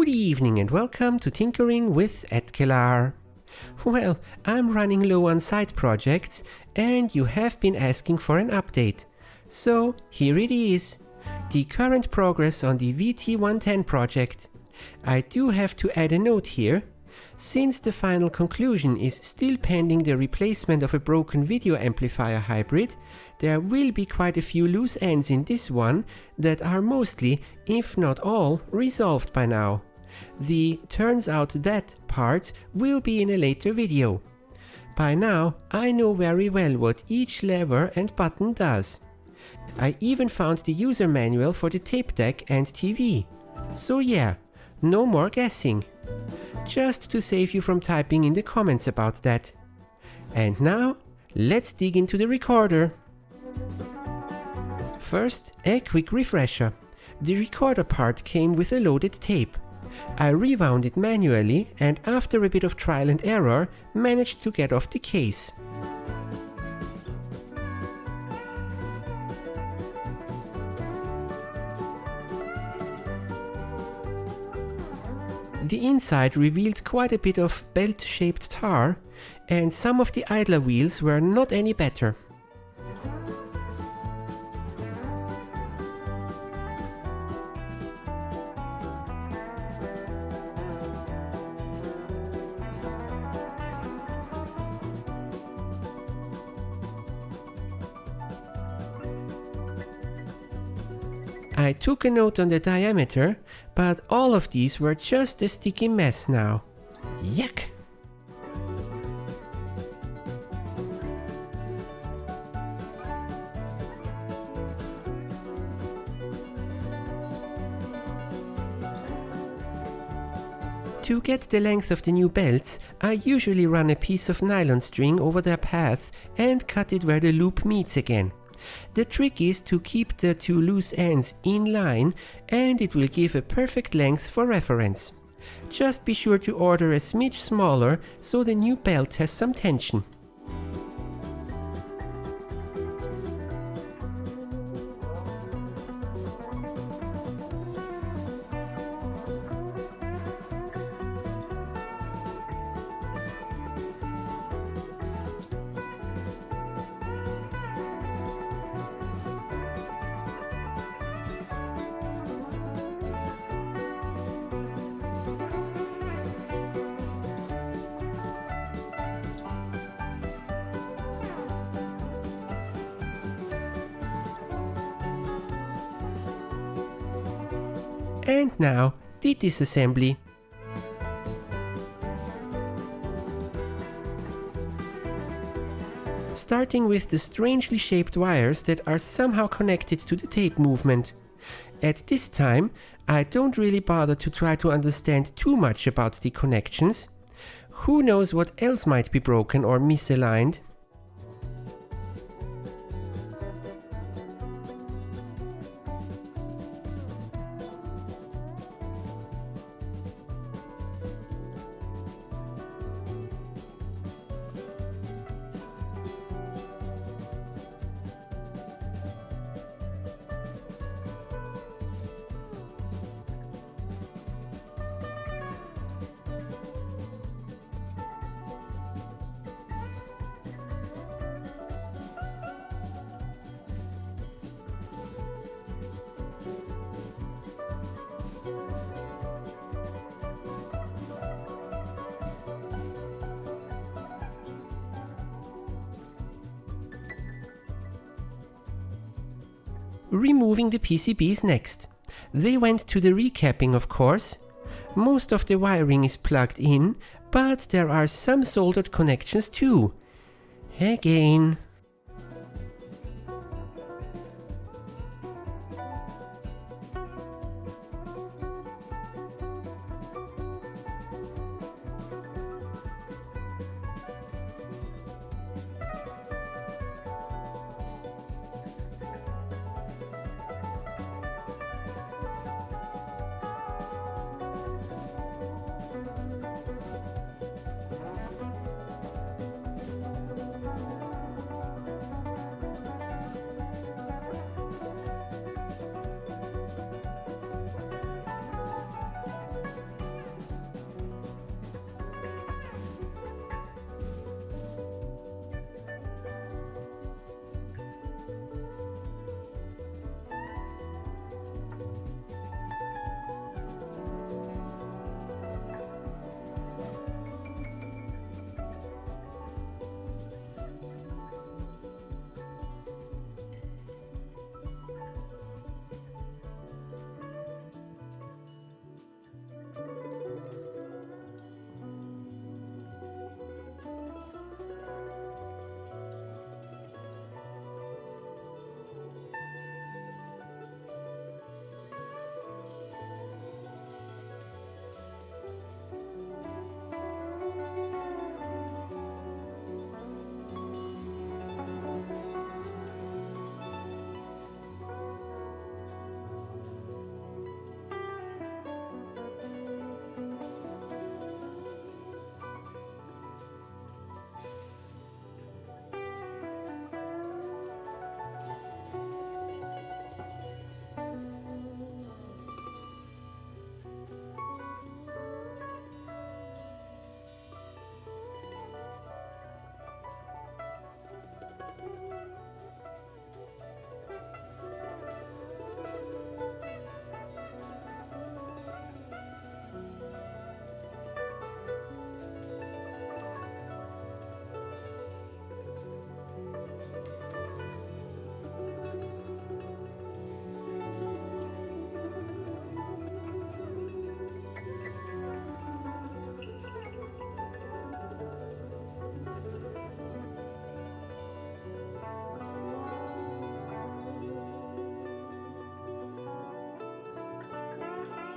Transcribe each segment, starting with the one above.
Good evening and welcome to Tinkering with Edkelar. Well, I'm running low on side projects and you have been asking for an update. So here it is. The current progress on the VT-110 project. I do have to add a note here. Since the final conclusion is still pending the replacement of a broken video amplifier hybrid, there will be quite a few loose ends in this one that are mostly, if not all, resolved by now. The turns out that part will be in a later video. By now, I know very well what each lever and button does. I even found the user manual for the tape deck and TV. So yeah, no more guessing. Just to save you from typing in the comments about that. And now, let's dig into the recorder. First, a quick refresher. The recorder part came with a loaded tape. I rewound it manually and after a bit of trial and error, managed to get off the case. The inside revealed quite a bit of belt-shaped tar, and some of the idler wheels were not any better. I took a note on the diameter, but all of these were just a sticky mess now. Yuck! To get the length of the new belts, I usually run a piece of nylon string over their path and cut it where the loop meets again. The trick is to keep the two loose ends in line and it will give a perfect length for reference. Just be sure to order a smidge smaller so the new belt has some tension. And now, the disassembly. Starting with the strangely shaped wires that are somehow connected to the tape movement. At this time, I don't really bother to try to understand too much about the connections. Who knows what else might be broken or misaligned? Removing the PCBs next. They went to the recapping, of course. Most of the wiring is plugged in, but there are some soldered connections too. Again.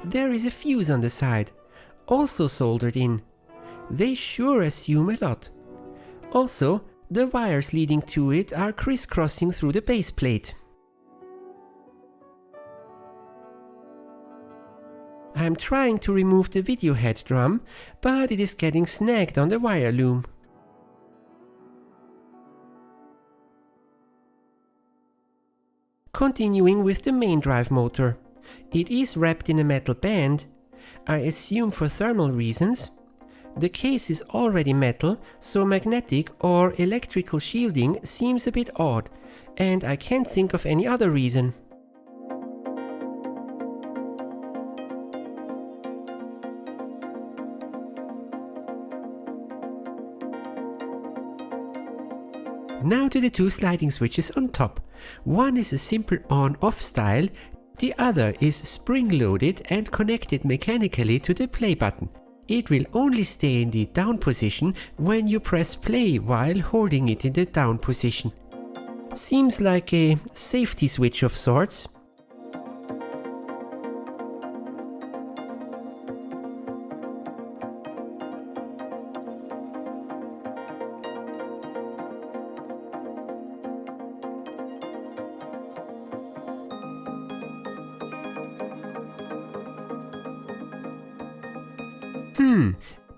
There is a fuse on the side, also soldered in. They sure assume a lot. Also, the wires leading to it are crisscrossing through the base plate. I'm trying to remove the video head drum, but it is getting snagged on the wire loom. Continuing with the main drive motor. It is wrapped in a metal band, I assume for thermal reasons. The case is already metal, so magnetic or electrical shielding seems a bit odd, and I can't think of any other reason. Now to the two sliding switches on top. One is a simple on-off style, the other is spring-loaded and connected mechanically to the play button. It will only stay in the down position when you press play while holding it in the down position. Seems like a safety switch of sorts.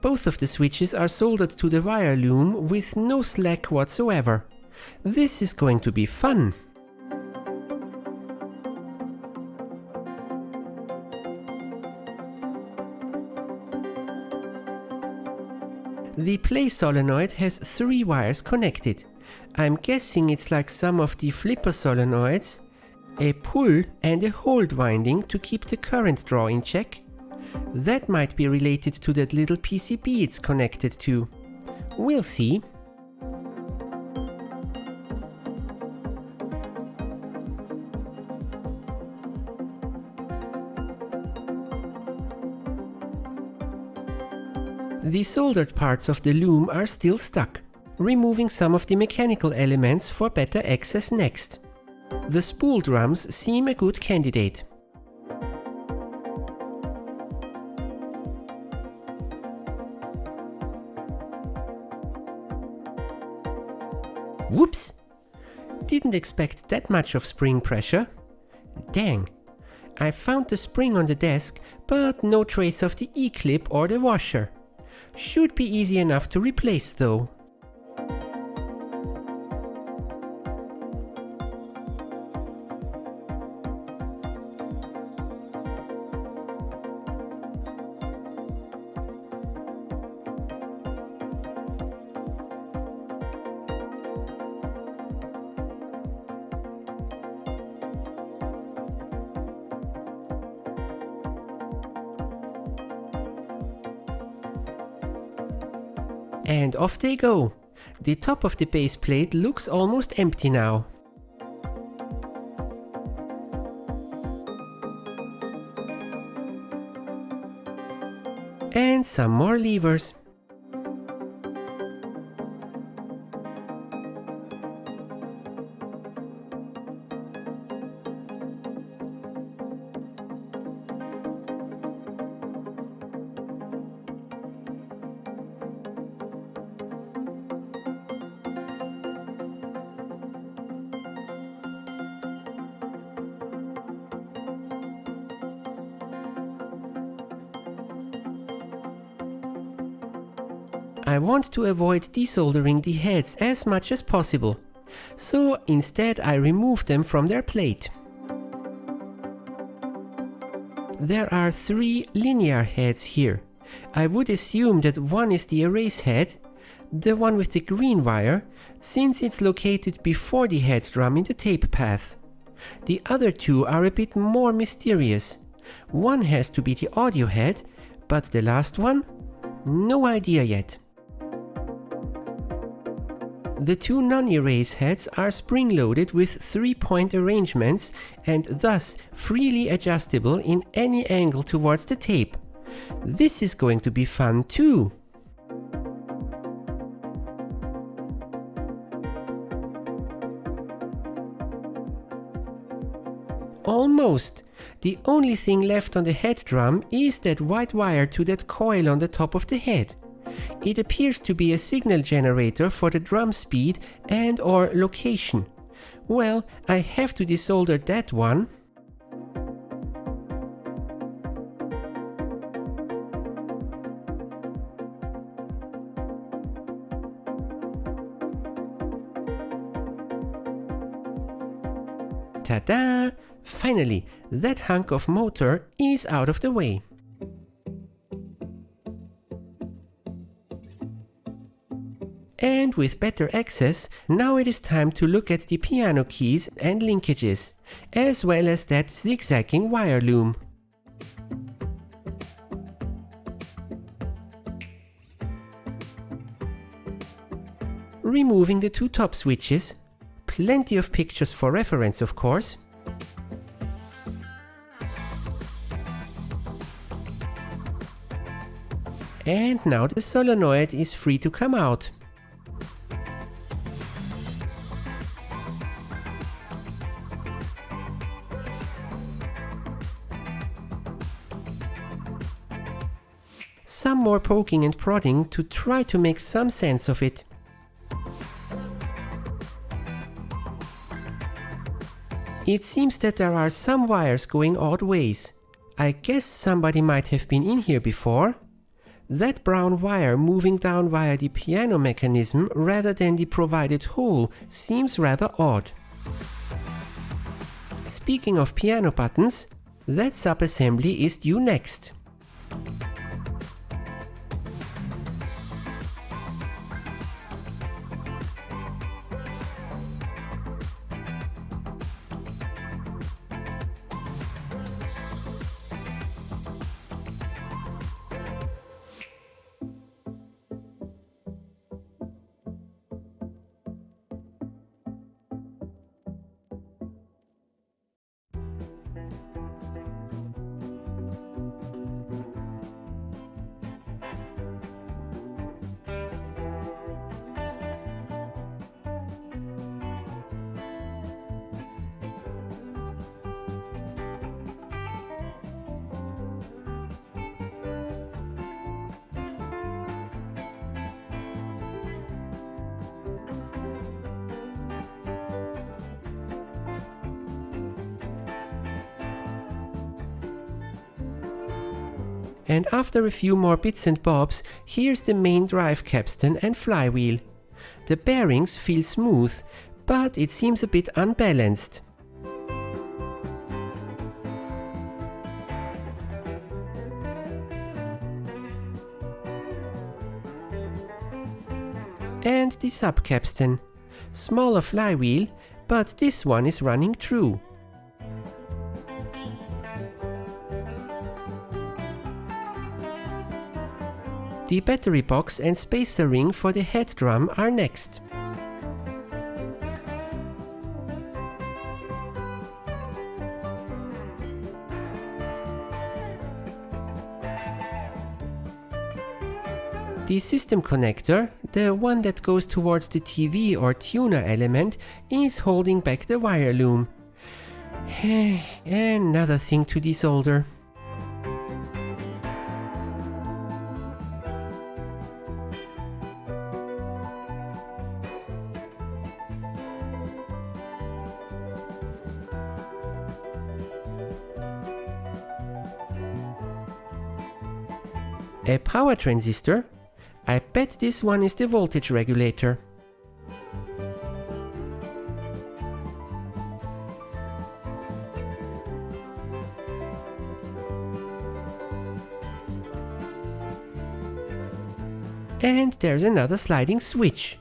Both of the switches are soldered to the wire loom with no slack whatsoever. This is going to be fun. The play solenoid has 3 wires connected. I'm guessing it's like some of the flipper solenoids, a pull and a hold winding to keep the current draw in check. That might be related to that little PCB it's connected to. We'll see. The soldered parts of the loom are still stuck, removing some of the mechanical elements for better access next. The spool drums seem a good candidate. Whoops! Didn't expect that much of spring pressure. Dang. I found the spring on the desk, but no trace of the E-clip or the washer. Should be easy enough to replace though. And off they go. The top of the base plate looks almost empty now. And some more levers. I want to avoid desoldering the heads as much as possible, so instead I remove them from their plate. There are 3 linear heads here. I would assume that one is the erase head, the one with the green wire, since it's located before the head drum in the tape path. The other 2 are a bit more mysterious. One has to be the audio head, but the last one? No idea yet. The 2 non-erase heads are spring-loaded with 3-point arrangements and thus freely adjustable in any angle towards the tape. This is going to be fun too! Almost! The only thing left on the head drum is that white wire to that coil on the top of the head. It appears to be a signal generator for the drum speed and/or location. Well, I have to desolder that one. Ta-da! Finally, that hunk of motor is out of the way. And with better access, now it is time to look at the piano keys and linkages, as well as that zigzagging wire loom. Removing the two top switches, plenty of pictures for reference of course. And now the solenoid is free to come out. Some more poking and prodding to try to make some sense of it. It seems that there are some wires going odd ways. I guess somebody might have been in here before. That brown wire moving down via the piano mechanism rather than the provided hole seems rather odd. Speaking of piano buttons, that sub-assembly is due next. And after a few more bits and bobs, here's the main drive capstan and flywheel. The bearings feel smooth, but it seems a bit unbalanced. And the sub-capstan. Smaller flywheel, but this one is running true. The battery box and spacer ring for the head drum are next. The system connector, the one that goes towards the TV or tuner element, is holding back the wire loom. Another thing to desolder. A power transistor? I bet this one is the voltage regulator. And there's another sliding switch.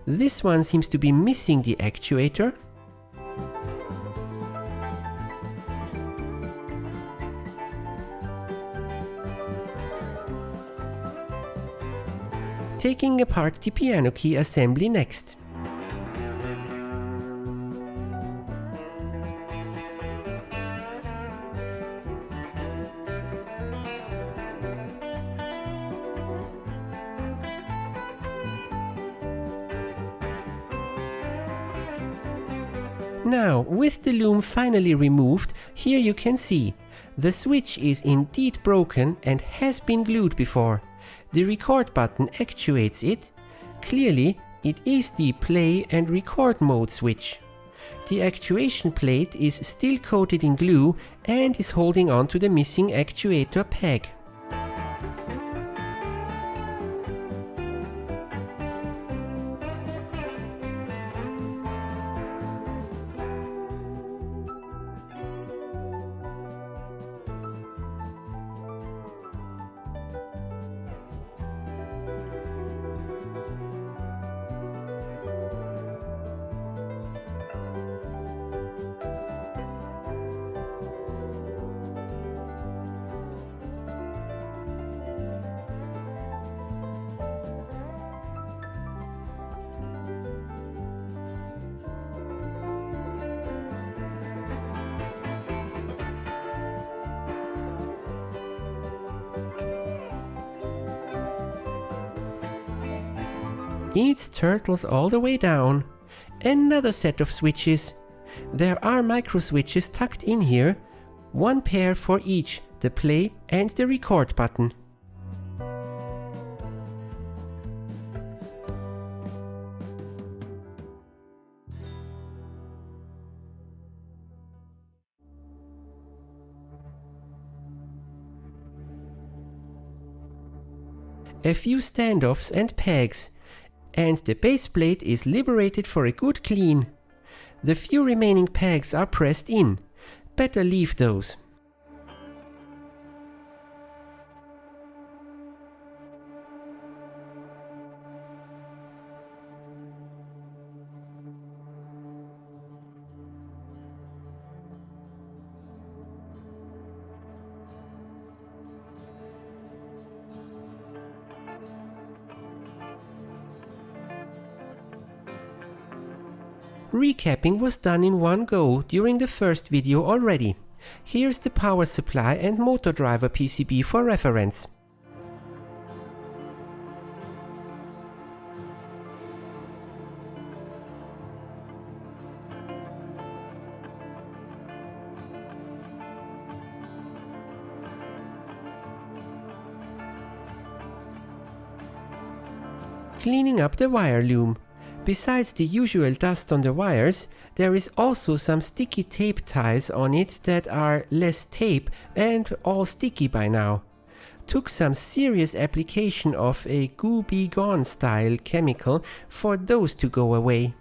This one seems to be missing the actuator. Taking apart the piano key assembly next. Now, with the loom finally removed, here you can see the switch is indeed broken and has been glued before. The record button actuates it. Clearly, it is the play and record mode switch. The actuation plate is still coated in glue and is holding on to the missing actuator peg. It turtles all the way down. Another set of switches. There are micro switches tucked in here, one pair for each, the play and the record button. A few standoffs and pegs, and the base plate is liberated for a good clean. The few remaining pegs are pressed in. Better leave those. Recapping was done in one go during the first video already. Here's the power supply and motor driver PCB for reference. Cleaning up the wire loom. Besides the usual dust on the wires, there is also some sticky tape ties on it that are less tape and all sticky by now. Took some serious application of a Goo Be Gone style chemical for those to go away.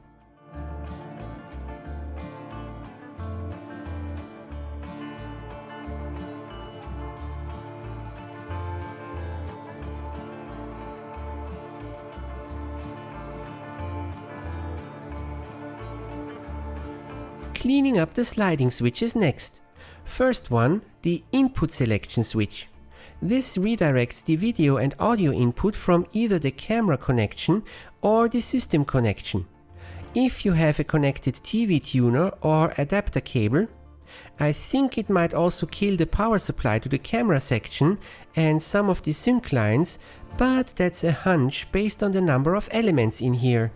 Cleaning up the sliding switches next. First one, the input selection switch. This redirects the video and audio input from either the camera connection or the system connection. If you have a connected TV tuner or adapter cable, I think it might also kill the power supply to the camera section and some of the sync lines, but that's a hunch based on the number of elements in here.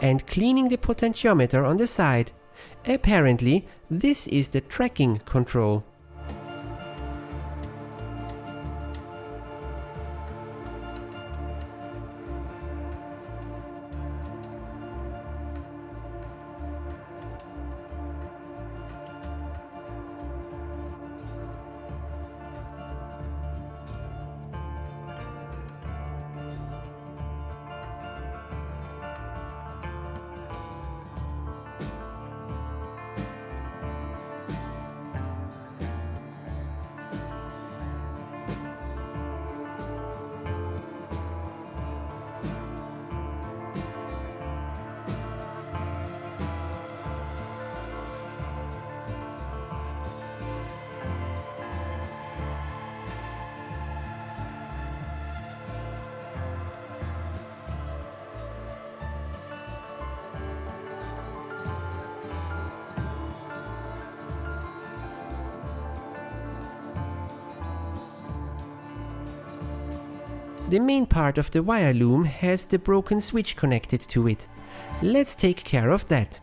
and cleaning the potentiometer on the side. Apparently, this is the tracking control. The main part of the wire loom has the broken switch connected to it. Let's take care of that.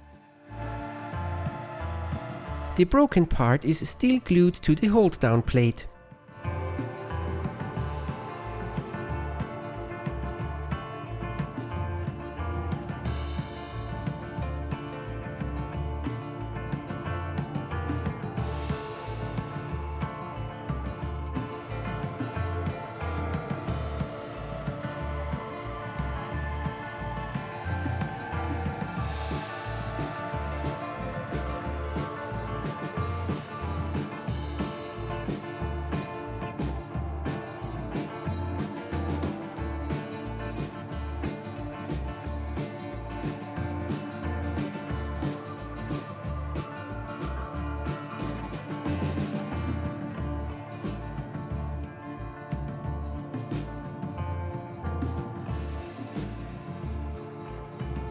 The broken part is still glued to the hold-down plate.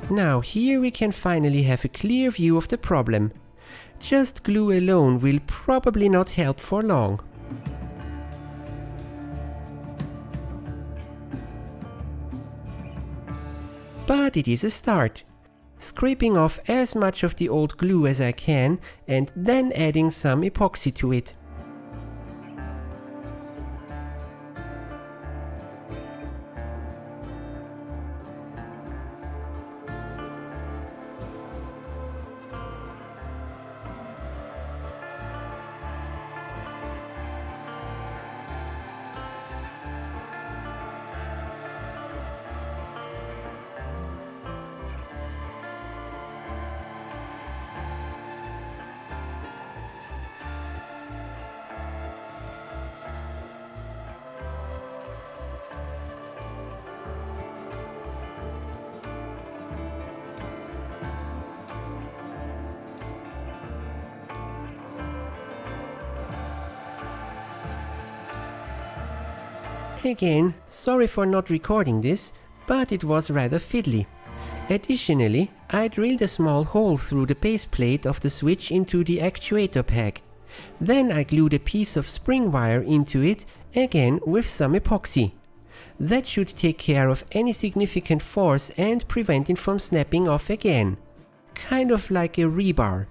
Now here we can finally have a clear view of the problem. Just glue alone will probably not help for long. But it is a start. Scraping off as much of the old glue as I can and then adding some epoxy to it. Again, sorry for not recording this, but it was rather fiddly. Additionally, I drilled a small hole through the base plate of the switch into the actuator pack. Then I glued a piece of spring wire into it, again with some epoxy. That should take care of any significant force and prevent it from snapping off again. Kind of like a rebar.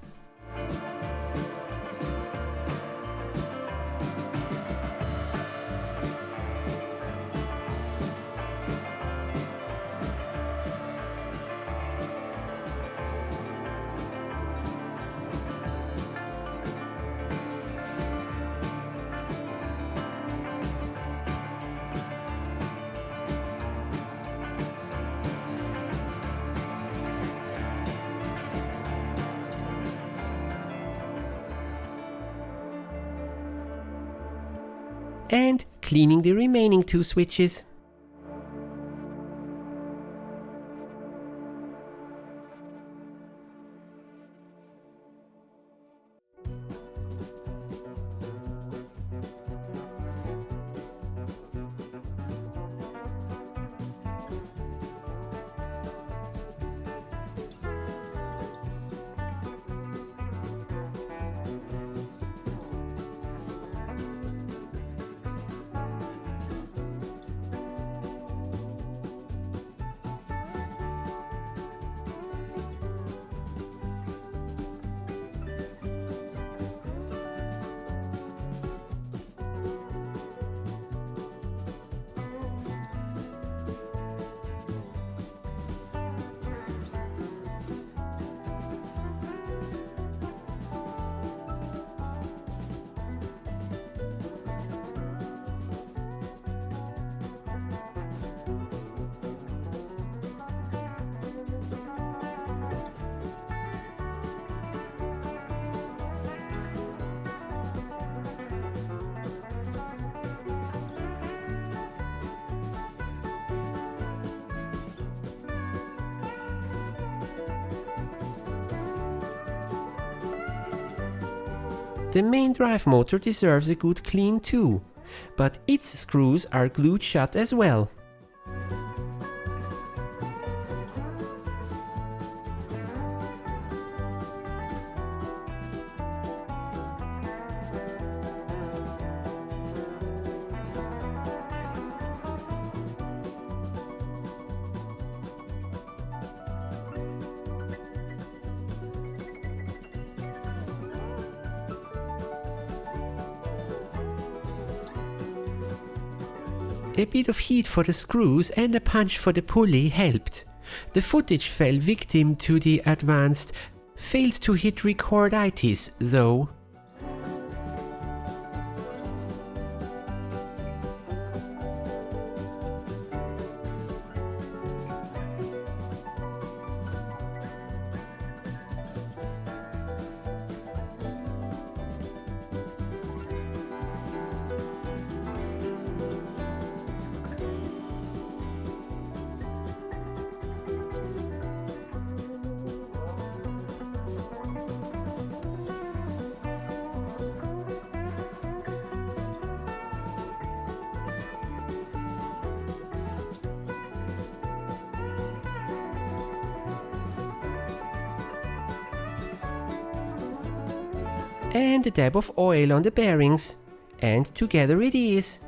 And cleaning the remaining two switches. The main drive motor deserves a good clean too, but its screws are glued shut as well. A bit of heat for the screws and a punch for the pulley helped. The footage fell victim to the advanced failed to hit recorditis though. And a dab of oil on the bearings, and together it is.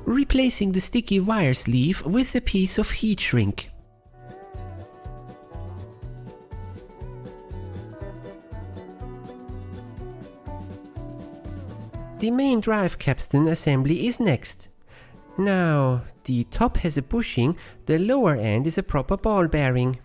Replacing the sticky wire sleeve with a piece of heat shrink. The main drive capstan assembly is next. Now, the top has a bushing, the lower end is a proper ball bearing.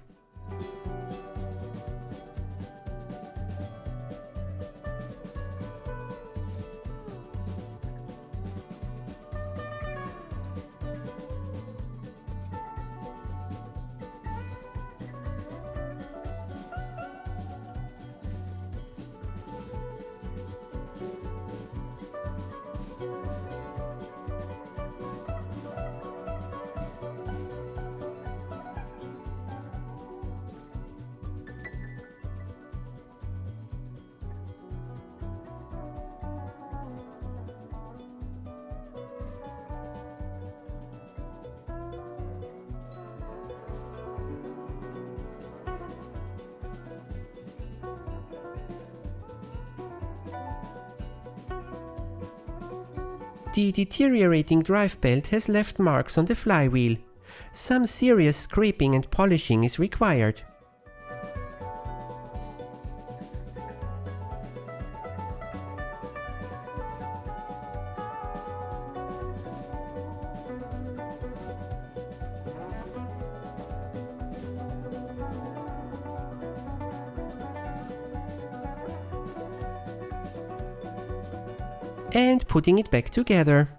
The deteriorating drive belt has left marks on the flywheel. Some serious scraping and polishing is required. And putting it back together.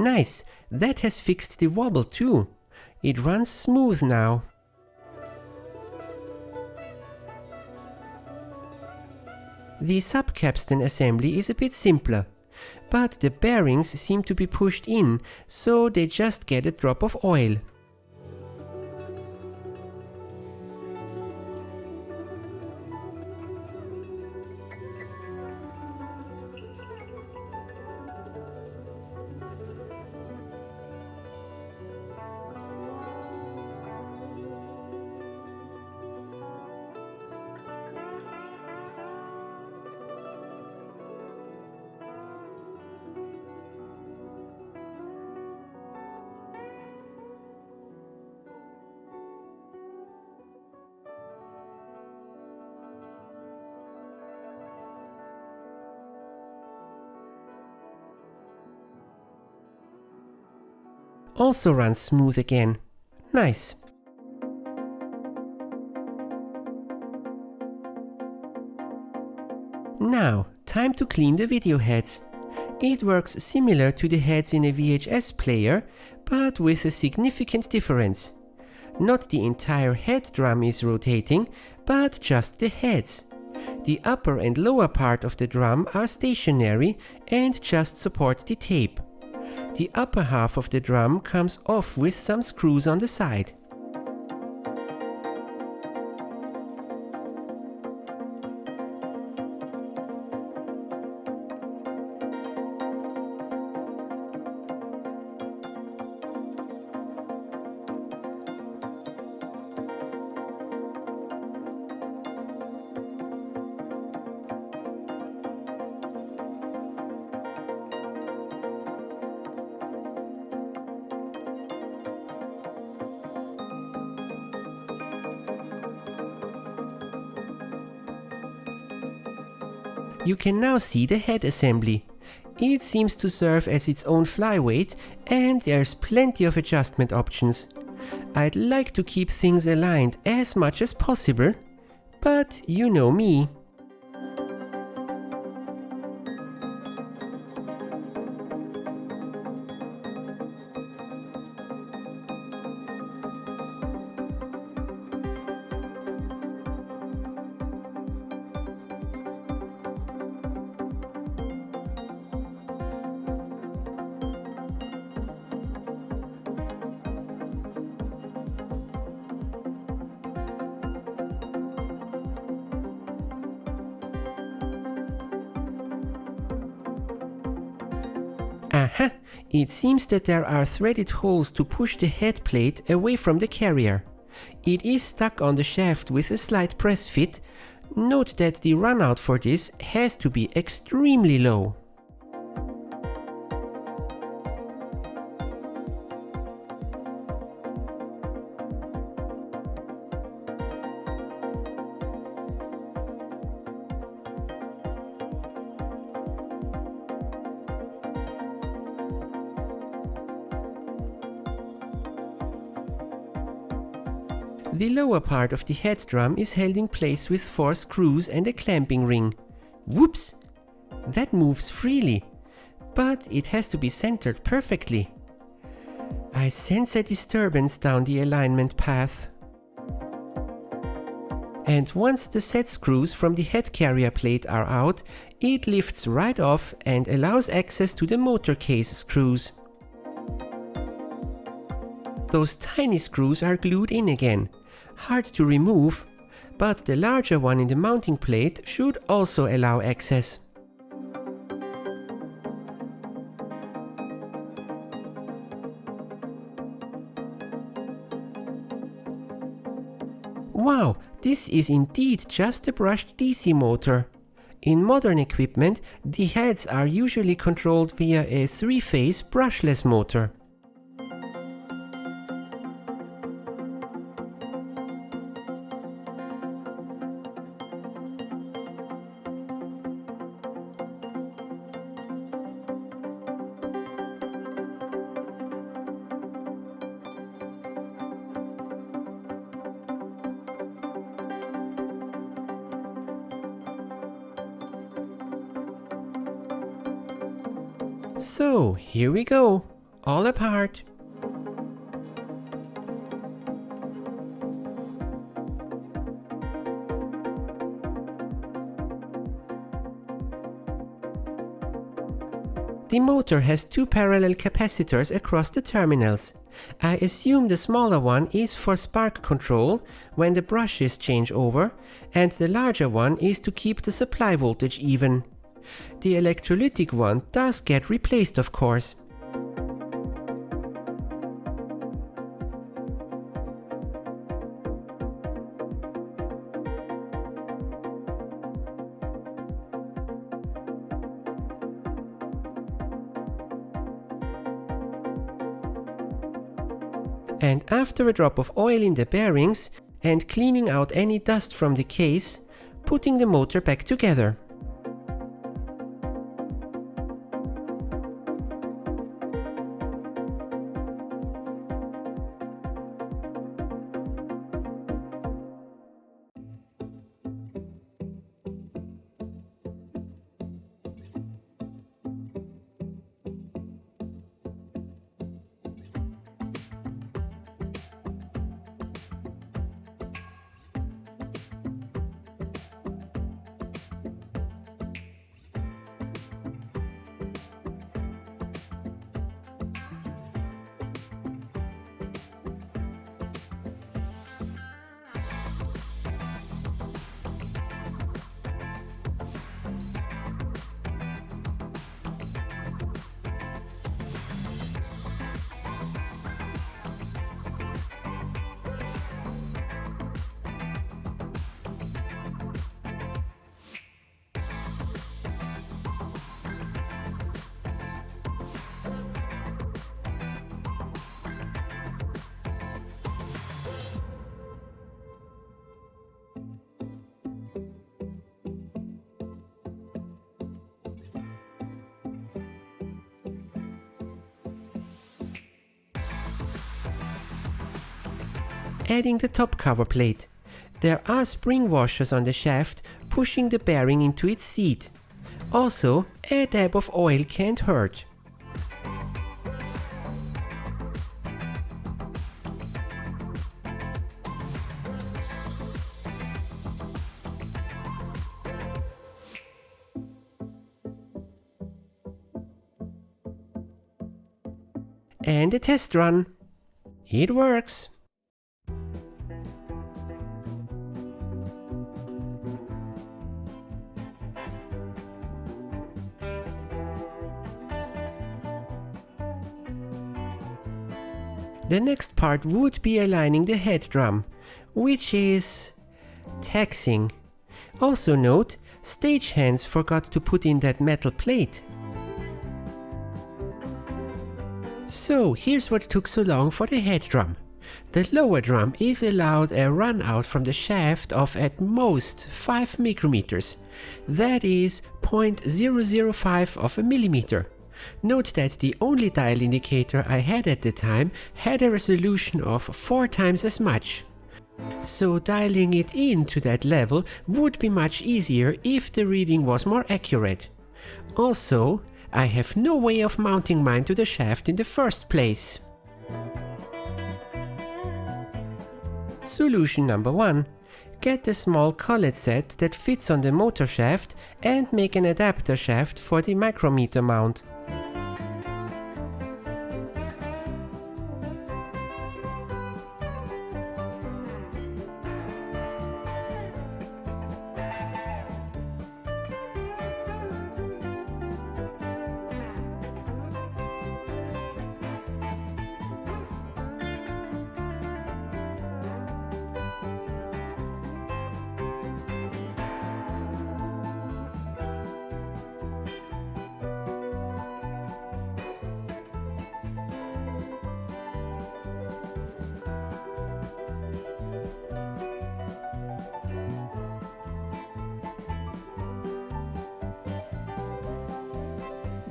Nice, that has fixed the wobble too. It runs smooth now. The sub-capstan assembly is a bit simpler, but the bearings seem to be pushed in, so they just get a drop of oil. Also runs smooth again. Nice. Now, time to clean the video heads. It works similar to the heads in a VHS player, but with a significant difference. Not the entire head drum is rotating, but just the heads. The upper and lower part of the drum are stationary and just support the tape. The upper half of the drum comes off with some screws on the side. You can now see the head assembly. It seems to serve as its own flyweight, and there's plenty of adjustment options. I'd like to keep things aligned as much as possible, but you know me. Aha! It seems that there are threaded holes to push the head plate away from the carrier. It is stuck on the shaft with a slight press fit. Note that the runout for this has to be extremely low. The lower part of the head drum is held in place with 4 screws and a clamping ring. Whoops! That moves freely, but it has to be centered perfectly. I sense a disturbance down the alignment path. And once the set screws from the head carrier plate are out, it lifts right off and allows access to the motor case screws. Those tiny screws are glued in again. Hard to remove, but the larger one in the mounting plate should also allow access. Wow, this is indeed just a brushed DC motor. In modern equipment, the heads are usually controlled via a 3-phase brushless motor. So, here we go. all apart. The motor has two parallel capacitors across the terminals. I assume the smaller one is for spark control when the brushes change over, and the larger one is to keep the supply voltage even. The electrolytic one does get replaced, of course. And after a drop of oil in the bearings and cleaning out any dust from the case, putting the motor back together. Adding the top cover plate. There are spring washers on the shaft pushing the bearing into its seat. Also, a dab of oil can't hurt. And a test run. It works. The next part would be aligning the head drum, which is taxing. Also note, stagehands forgot to put in that metal plate. So here's what took so long for the head drum. The lower drum is allowed a run out from the shaft of at most 5 micrometers. That is 0.005 of a millimeter. Note that the only dial indicator I had at the time had a resolution of 4 times as much. So dialing it in to that level would be much easier if the reading was more accurate. Also, I have no way of mounting mine to the shaft in the first place. Solution number 1. Get a small collet set that fits on the motor shaft and make an adapter shaft for the micrometer mount.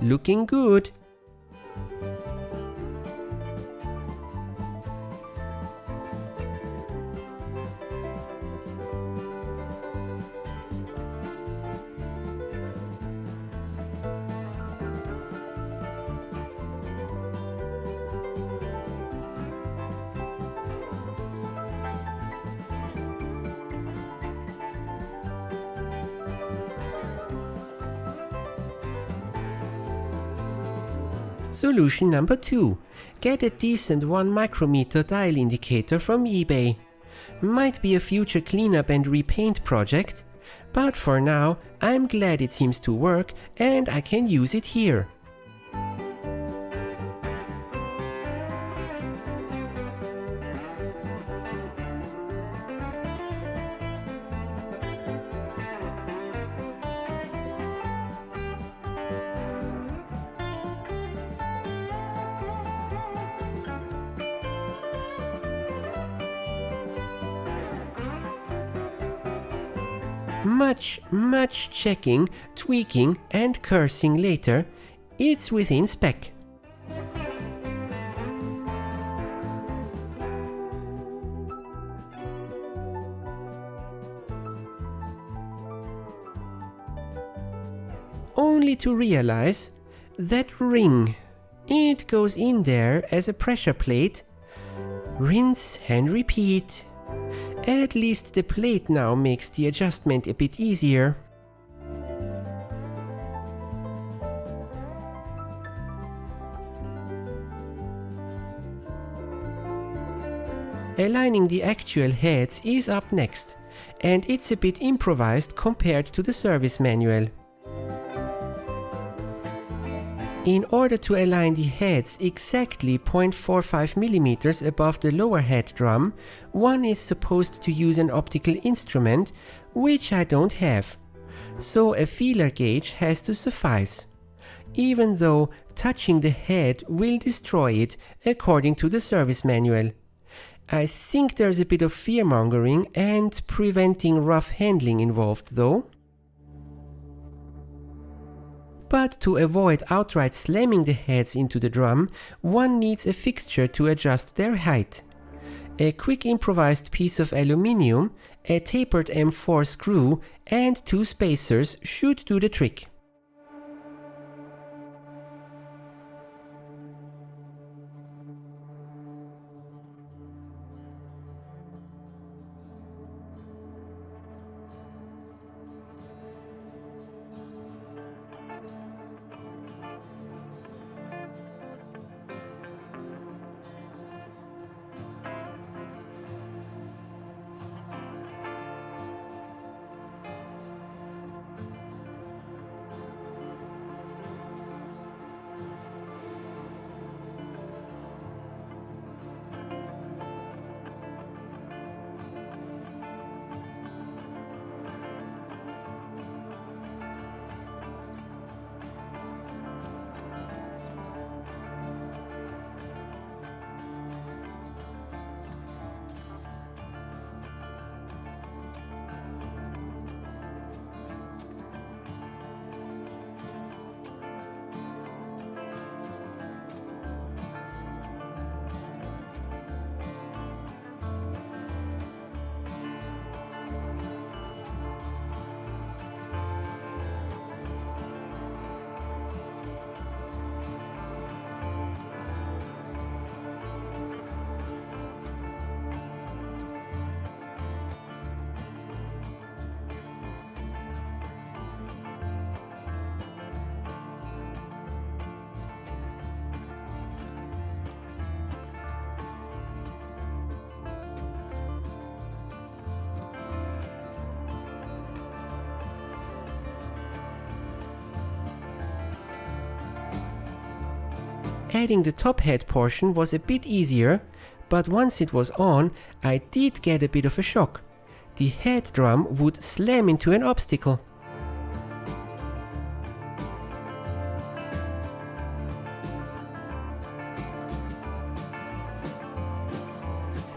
Looking good. Solution number 2. Get a decent 1 micrometer dial indicator from eBay. Might be a future cleanup and repaint project, but for now I'm glad it seems to work and I can use it here. Much checking, tweaking and cursing later, it's within spec. Only to realize that ring, it goes in there as a pressure plate. Rinse and repeat. At least the plate now makes the adjustment a bit easier. Aligning the actual heads is up next, and it's a bit improvised compared to the service manual. In order to align the heads exactly 0.45 mm above the lower head drum, one is supposed to use an optical instrument, which I don't have. So a feeler gauge has to suffice, even though touching the head will destroy it according to the service manual. I think there's a bit of fear-mongering and preventing rough handling involved though. But to avoid outright slamming the heads into the drum, one needs a fixture to adjust their height. A quick improvised piece of aluminium, a tapered M4 screw and 2 spacers should do the trick. Adding the top head portion was a bit easier, but once it was on, I did get a bit of a shock. The head drum would slam into an obstacle.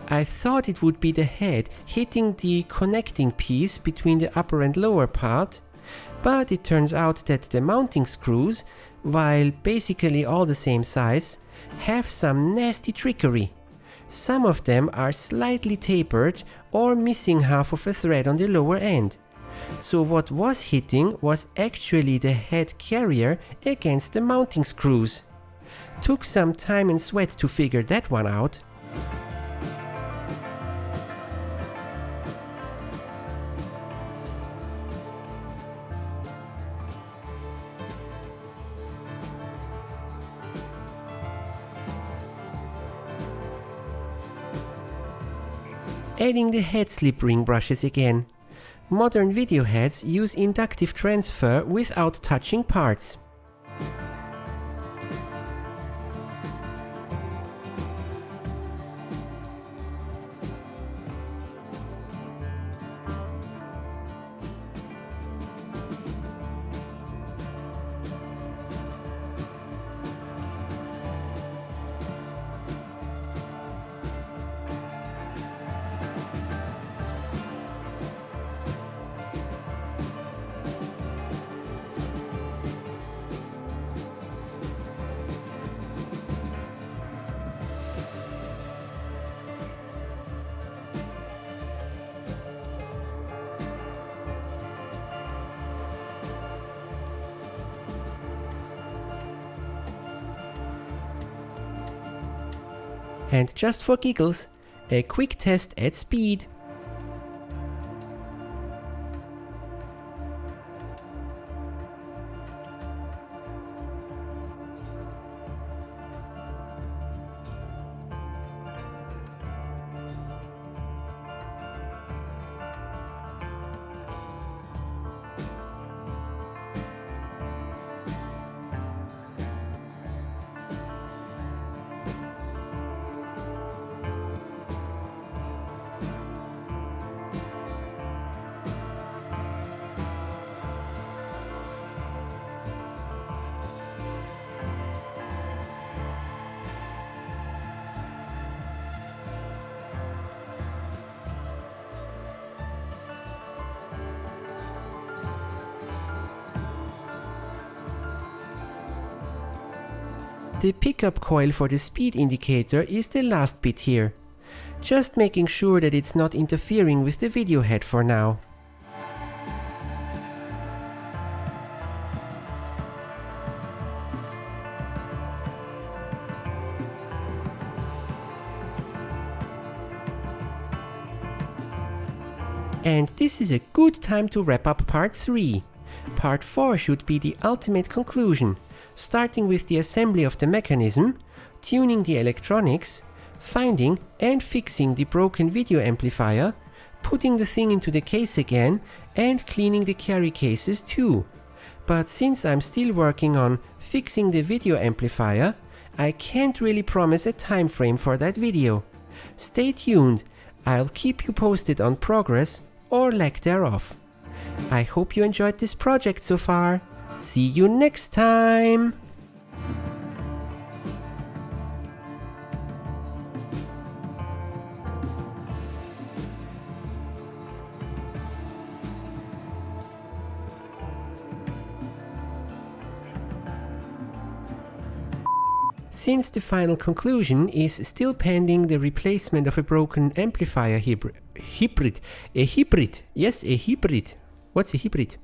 I thought it would be the head hitting the connecting piece between the upper and lower part, but it turns out that the mounting screws, while basically all the same size, have some nasty trickery. Some of them are slightly tapered or missing half of a thread on the lower end. So what was hitting was actually the head carrier against the mounting screws. Took some time and sweat to figure that one out. adding the head slip ring brushes again. Modern video heads use inductive transfer without touching parts. And just for giggles, a quick test at speed. The pickup coil for the speed indicator is the last bit here. Just making sure that it's not interfering with the video head for now. And this is a good time to wrap up part 3. Part 4 should be the ultimate conclusion, starting with the assembly of the mechanism, tuning the electronics, finding and fixing the broken video amplifier, putting the thing into the case again, and cleaning the carry cases too. But since I'm still working on fixing the video amplifier, I can't really promise a time frame for that video. Stay tuned, I'll keep you posted on progress or lack thereof. I hope you enjoyed this project so far. See you next time! Since the final conclusion is still pending the replacement of a broken amplifier hybrid. Yes, a hybrid. What's a hybrid?